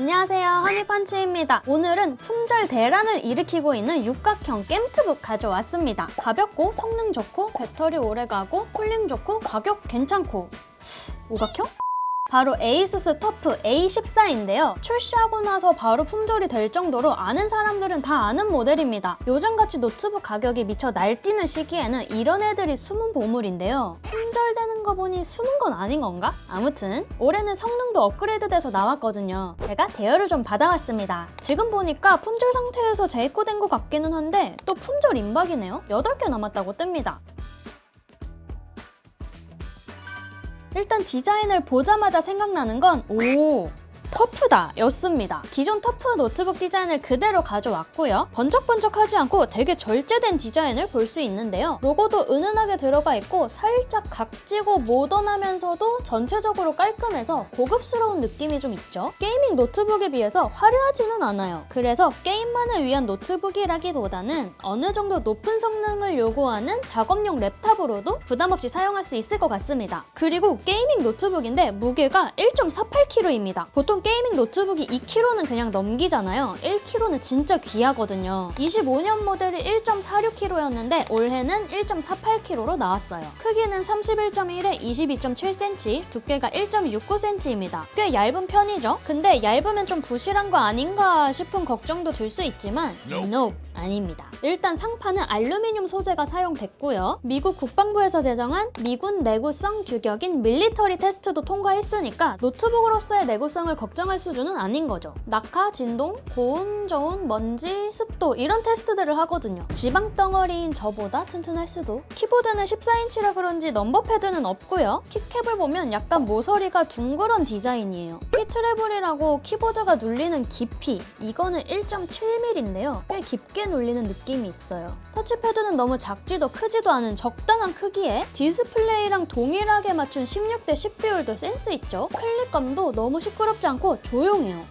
안녕하세요, 허니펀치입니다. 오늘은 품절 대란을 일으키고 있는 육각형 겜투북 가져왔습니다. 가볍고 성능 좋고 배터리 오래가고 쿨링 좋고 가격 괜찮고 오각형? 바로 에이수스 터프 A14인데요. 출시하고 나서 바로 품절이 될 정도로 아는 사람들은 다 아는 모델입니다. 요즘같이 노트북 가격이 미쳐 날뛰는 시기에는 이런 애들이 숨은 보물인데요. 품절되는 거 보니 숨은 건 아닌 건가? 아무튼 올해는 성능도 업그레이드돼서 나왔거든요. 제가 대여를 좀 받아왔습니다. 지금 보니까 품절 상태에서 재입고된 것 같기는 한데 또 품절 임박이네요. 8개 남았다고 뜹니다. 일단 디자인을 보자마자 생각나는 건 터프다 였습니다. 기존 터프 노트북 디자인을 그대로 가져왔고요. 번쩍번쩍하지 않고 되게 절제된 디자인을 볼 수 있는데요. 로고도 은은하게 들어가 있고 살짝 각지고 모던하면서도 전체적으로 깔끔해서 고급스러운 느낌이 좀 있죠. 게이밍 노트북에 비해서 화려하지는 않아요. 그래서 게임만을 위한 노트북이라기보다는 어느 정도 높은 성능을 요구하는 작업용 랩탑으로도 부담없이 사용할 수 있을 것 같습니다. 그리고 게이밍 노트북인데 무게가 1.48kg입니다. 보통 게이밍 노트북이 2kg는 그냥 넘기잖아요. 1kg는 진짜 귀하거든요. 25년 모델이 1.46kg였는데 올해는 1.48kg로 나왔어요. 크기는 31.1에 22.7cm, 두께가 1.69cm입니다. 꽤 얇은 편이죠? 근데 얇으면 좀 부실한 거 아닌가 싶은 걱정도 들 수 있지만 nope. 아닙니다. 일단 상판은 알루미늄 소재가 사용됐고요. 미국 국방부에서 제정한 미군 내구성 규격인 밀리터리 테스트도 통과했으니까 노트북으로서의 내구성을 걱정할 수준은 아닌 거죠. 낙하, 진동, 고온, 저온, 먼지, 습도 이런 테스트들을 하거든요. 지방 덩어리인 저보다 튼튼할 수도. 키보드는 14인치라 그런지 넘버패드는 없고요. 키캡을 보면 약간 모서리가 둥그런 디자인이에요. 키트래블이라고 키보드가 눌리는 깊이, 이거는 1.7mm인데요. 꽤 깊게 눌리는 느낌이 있어요. 터치패드는 너무 작지도 크지도 않은 적당한 크기에 디스플레이랑 동일하게 맞춘 16대 10 비율도 센스 있죠? 클릭감도 너무 시끄럽지 않고 조용해요.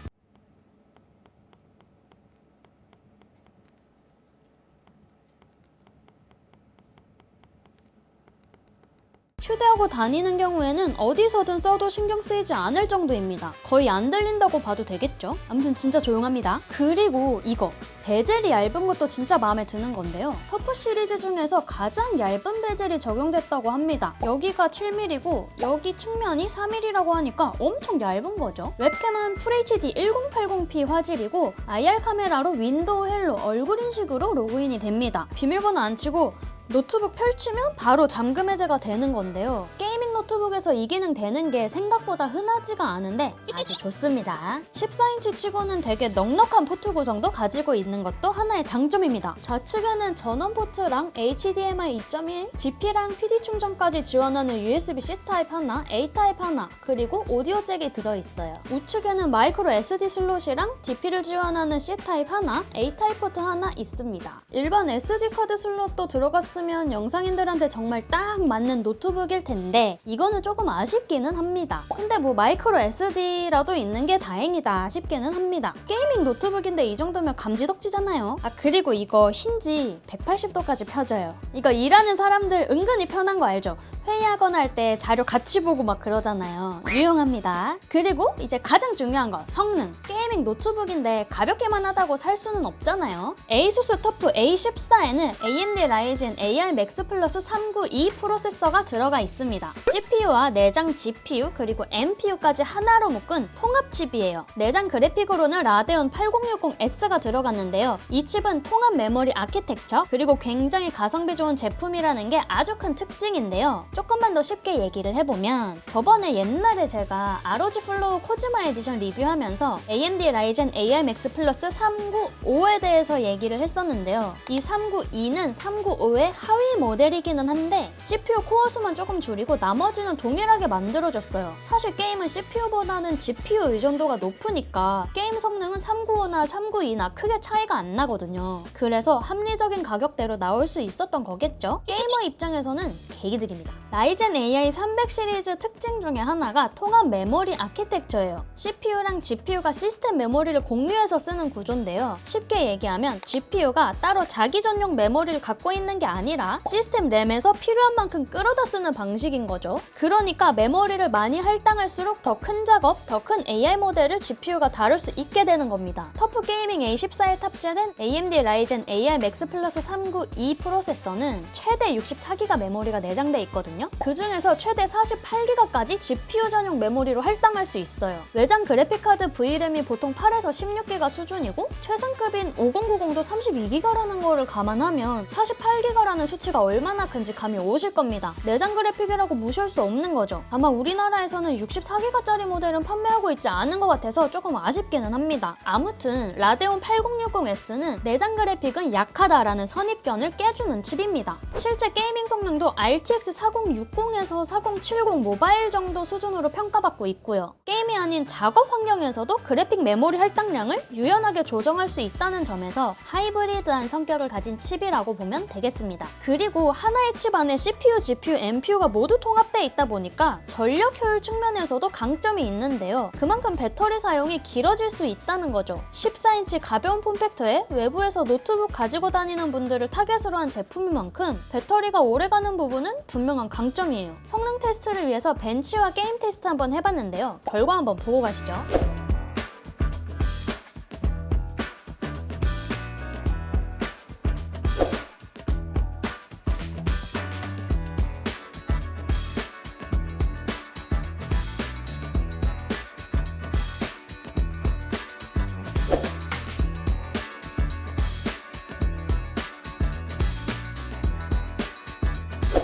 휴대하고 다니는 경우에는 어디서든 써도 신경 쓰이지 않을 정도입니다. 거의 안 들린다고 봐도 되겠죠? 아무튼 진짜 조용합니다. 그리고 이거! 베젤이 얇은 것도 진짜 마음에 드는 건데요. 터프 시리즈 중에서 가장 얇은 베젤이 적용됐다고 합니다. 여기가 7mm고 여기 측면이 4mm라고 하니까 엄청 얇은 거죠. 웹캠은 FHD 1080p 화질이고 IR 카메라로 윈도우 헬로 얼굴 인식으로 로그인이 됩니다. 비밀번호 안 치고 노트북 펼치면 바로 잠금 해제가 되는 건데요. 게이밍 노트북에서 이 기능 되는 게 생각보다 흔하지가 않은데 아주 좋습니다. 14인치 치고는 되게 넉넉한 포트 구성도 가지고 있는 것도 하나의 장점입니다. 좌측에는 전원 포트랑 HDMI 2.1, GP랑 PD 충전까지 지원하는 USB-C 타입 하나, A 타입 하나, 그리고 오디오 잭이 들어있어요. 우측에는 마이크로 SD 슬롯이랑 DP를 지원하는 C 타입 하나, A 타입 포트 하나 있습니다. 일반 SD 카드 슬롯도 들어갔으면 영상인들한테 정말 딱 맞는 노트북일 텐데 이거는 조금 아쉽기는 합니다. 근데 뭐 마이크로 SD라도 있는 게 다행이다 싶기는 합니다. 게이밍 노트북인데 이 정도면 감지덕지잖아요. 그리고 이거 힌지 180도까지 펴져요. 이거 일하는 사람들 은근히 편한 거 알죠? 회의하거나 할 때 자료 같이 보고 막 그러잖아요. 유용합니다. 그리고 이제 가장 중요한 거 성능. 게이밍 노트북인데 가볍게만 하다고 살 수는 없잖아요. 에이수스 터프 A14에는 AMD 라이젠 AI 맥스 플러스 392 프로세서가 들어가 있습니다. CPU와 내장 GPU 그리고 NPU까지 하나로 묶은 통합칩이에요. 내장 그래픽으로는 라데온 8060S가 들어갔는데요. 이 칩은 통합 메모리 아키텍처 그리고 굉장히 가성비 좋은 제품이라는 게 아주 큰 특징인데요. 조금만 더 쉽게 얘기를 해보면 저번에 옛날에 제가 ROG 플로우 코즈마 에디션 리뷰하면서 AMD 라이젠 AI 맥스 플러스 395에 대해서 얘기를 했었는데요. 이 392는 395의 하위 모델이기는 한데 CPU 코어 수만 조금 줄이고 나머지는 동일하게 만들어졌어요. 사실 게임은 CPU보다는 GPU 의존도가 높으니까 게임 성능은 395나 392나 크게 차이가 안 나거든요. 그래서 합리적인 가격대로 나올 수 있었던 거겠죠? 게이머 입장에서는 개이득입니다. 라이젠 AI 300 시리즈 특징 중에 하나가 통합 메모리 아키텍처예요. CPU랑 GPU가 시스템 메모리를 공유해서 쓰는 구조인데요. 쉽게 얘기하면 GPU가 따로 자기 전용 메모리를 갖고 있는 게 아니라 시스템 램에서 필요한 만큼 끌어다 쓰는 방식인 거죠. 그러니까 메모리를 많이 할당할수록 더 큰 작업, 더 큰 AI 모델을 GPU가 다룰 수 있게 되는 겁니다. 터프 게이밍 A14에 탑재된 AMD 라이젠 AI 맥스 플러스 392 프로세서는 최대 64GB 메모리가 내장돼 있거든요. 그 중에서 최대 48GB까지 GPU 전용 메모리로 할당할 수 있어요. 외장 그래픽카드 VRAM이 보통 8에서 16GB 수준이고 최상급인 5090도 32GB라는 거를 감안하면 48GB라는 수치가 얼마나 큰지 감이 오실 겁니다. 내장 그래픽이라고 무시할 수 없는 거죠. 아마 우리나라에서는 64GB짜리 모델은 판매하고 있지 않은 것 같아서 조금 아쉽기는 합니다. 아무튼 라데온 8060S는 내장 그래픽은 약하다라는 선입견을 깨주는 칩입니다. 실제 게이밍 성능도 RTX 4060에서 4070 모바일 정도 수준으로 평가받고 있고요. 게임이 아닌 작업 환경에서도 그래픽 메모리 할당량을 유연하게 조정할 수 있다는 점에서 하이브리드한 성격을 가진 칩이라고 보면 되겠습니다. 그리고 하나의 칩 안에 CPU, GPU, NPU가 모두 통합되어 있다 보니까 전력 효율 측면에서도 강점이 있는데요. 그만큼 배터리 사용이 길어질 수 있다는 거죠. 14인치 가벼운 폼팩터에 외부에서 노트북 가지고 다니는 분들을 타겟으로 한 제품인 만큼 배터리가 오래가는 부분은 분명한 강점이에요. 성능 테스트를 위해서 벤치와 게임 테스트 한번 해봤는데요. 결과 한번 보고 가시죠.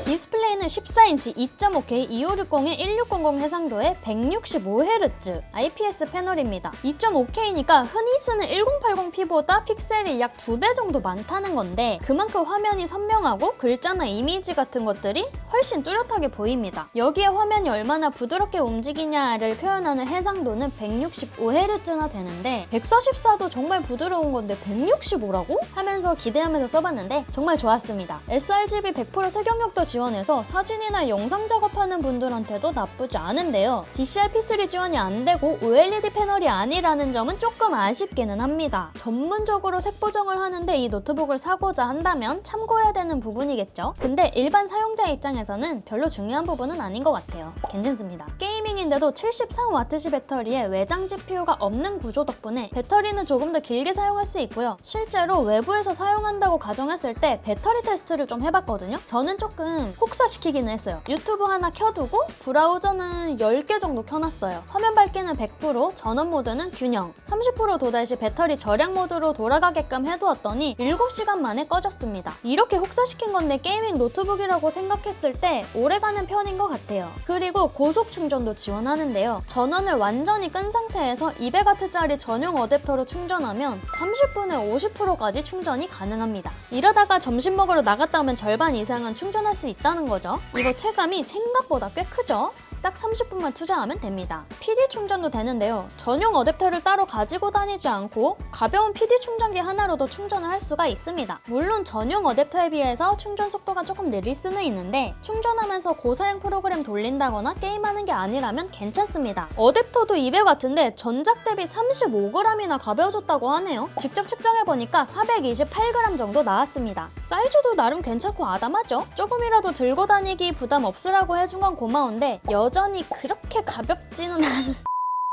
디스플레이는 14인치 2.5K 2560에 1600 해상도의 165Hz IPS 패널입니다. 2.5K니까 흔히 쓰는 1080p보다 픽셀이 약 2배 정도 많다는 건데 그만큼 화면이 선명하고 글자나 이미지 같은 것들이 훨씬 뚜렷하게 보입니다. 여기에 화면이 얼마나 부드럽게 움직이냐를 표현하는 해상도는 165Hz나 되는데 144도 정말 부드러운 건데 165라고? 하면서 기대하면서 써봤는데 정말 좋았습니다. sRGB 100% 색영역도 지원해서 사진이나 영상 작업하는 분들한테도 나쁘지 않은데요. DCI-P3 지원이 안 되고 OLED 패널이 아니라는 점은 조금 아쉽기는 합니다. 전문적으로 색 보정을 하는데 이 노트북을 사고자 한다면 참고해야 되는 부분이겠죠. 근데 일반 사용자 입장에서는 별로 중요한 부분은 아닌 것 같아요. 괜찮습니다. 게이밍인데도 73W시 배터리에 외장 GPU가 없는 구조 덕분에 배터리는 조금 더 길게 사용할 수 있고요. 실제로 외부에서 사용한다고 가정했을 때 배터리 테스트를 좀 해봤거든요. 저는 조금 혹사시키기는 했어요. 유튜브 하나 켜두고 브라우저는 10개 정도 켜놨어요. 화면 밝기는 100%, 전원 모드는 균형, 30% 도달 시 배터리 절약 모드로 돌아가게끔 해두었더니 7시간 만에 꺼졌습니다. 이렇게 혹사시킨 건데 게이밍 노트북이라고 생각했을 때 오래가는 편인 것 같아요. 그리고 고속 충전도 지원하는데요. 전원을 완전히 끈 상태에서 200W짜리 전용 어댑터로 충전하면 30분에 50%까지 충전이 가능합니다. 이러다가 점심 먹으러 나갔다 오면 절반 이상은 충전할 수 있다는 거죠. 이거 체감이 생각보다 꽤 크죠? 딱 30분만 투자하면 됩니다. PD 충전도 되는데요. 전용 어댑터를 따로 가지고 다니지 않고 가벼운 PD 충전기 하나로도 충전을 할 수가 있습니다. 물론 전용 어댑터에 비해서 충전 속도가 조금 느릴 수는 있는데 충전하면서 고사양 프로그램 돌린다거나 게임하는 게 아니라면 괜찮습니다. 어댑터도 200W인데 전작 대비 35g이나 가벼워졌다고 하네요. 직접 측정해보니까 428g 정도 나왔습니다. 사이즈도 나름 괜찮고 아담하죠? 조금이라도 들고 다니기 부담 없으라고 해준 건 고마운데 여전히 그렇게 가볍지는 않은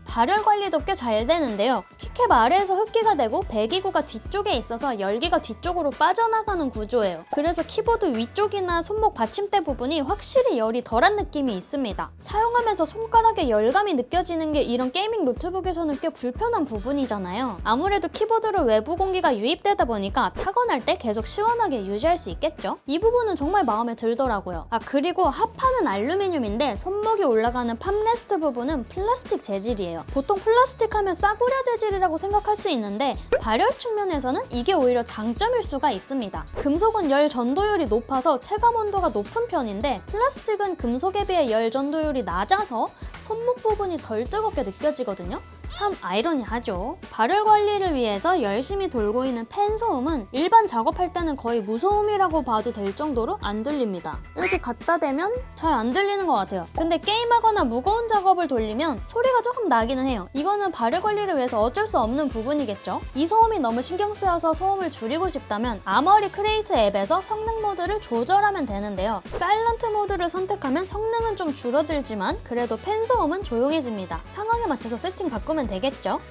발열 관리도 꽤 잘 되는데요. 키캡 아래에서 흡기가 되고 배기구가 뒤쪽에 있어서 열기가 뒤쪽으로 빠져나가는 구조예요. 그래서 키보드 위쪽이나 손목 받침대 부분이 확실히 열이 덜한 느낌이 있습니다. 사용하면서 손가락에 열감이 느껴지는 게 이런 게이밍 노트북에서는 꽤 불편한 부분이잖아요. 아무래도 키보드로 외부 공기가 유입되다 보니까 타건할 때 계속 시원하게 유지할 수 있겠죠? 이 부분은 정말 마음에 들더라고요. 그리고 하판은 알루미늄인데 손목이 올라가는 팜레스트 부분은 플라스틱 재질이에요. 보통 플라스틱 하면 싸구려 재질이라고 생각할 수 있는데 발열 측면에서는 이게 오히려 장점일 수가 있습니다. 금속은 열 전도율이 높아서 체감 온도가 높은 편인데 플라스틱은 금속에 비해 열 전도율이 낮아서 손목 부분이 덜 뜨겁게 느껴지거든요. 참 아이러니하죠. 발열 관리를 위해서 열심히 돌고 있는 팬 소음은 일반 작업할 때는 거의 무소음이라고 봐도 될 정도로 안 들립니다. 이렇게 갖다 대면 잘 안 들리는 것 같아요. 근데 게임하거나 무거운 작업을 돌리면 소리가 조금 나기는 해요. 이거는 발열 관리를 위해서 어쩔 수 없는 부분이겠죠. 이 소음이 너무 신경 쓰여서 소음을 줄이고 싶다면 아머리 크리에이트 앱에서 성능 모드를 조절하면 되는데요. 사일런트 모드를 선택하면 성능은 좀 줄어들지만 그래도 팬 소음은 조용해집니다. 상황에 맞춰서 세팅 바꾸면 되겠죠.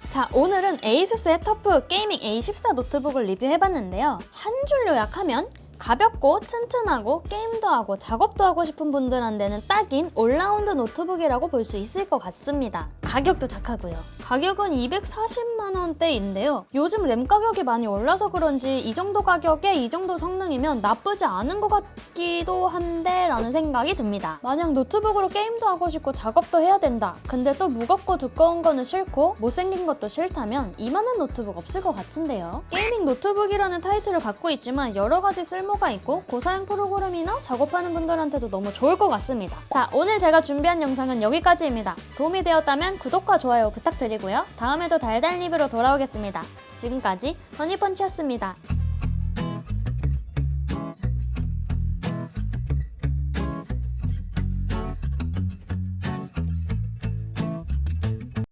자, 오늘은 에이수스의 터프 게이밍 A14 노트북을 리뷰해봤는데요. 한 줄 요약하면 가볍고 튼튼하고 게임도 하고 작업도 하고 싶은 분들한테는 딱인 올라운드 노트북이라고 볼 수 있을 것 같습니다. 가격도 착하고요. 가격은 240만 원대인데요. 요즘 램 가격이 많이 올라서 그런지 이 정도 가격에 이 정도 성능이면 나쁘지 않은 것 같기도 한데 라는 생각이 듭니다. 만약 노트북으로 게임도 하고 싶고 작업도 해야 된다. 근데 또 무겁고 두꺼운 거는 싫고 못생긴 것도 싫다면 이만한 노트북 없을 것 같은데요. 게이밍 노트북이라는 타이틀을 갖고 있지만 여러 가지 쓸모가 있고 고사양 프로그램이나 작업하는 분들한테도 너무 좋을 것 같습니다. 자, 오늘 제가 준비한 영상은 여기까지입니다. 도움이 되었다면 구독과 좋아요 부탁드리고요. 다음에도 달달 리뷰로 돌아오겠습니다. 지금까지 허니펀치였습니다.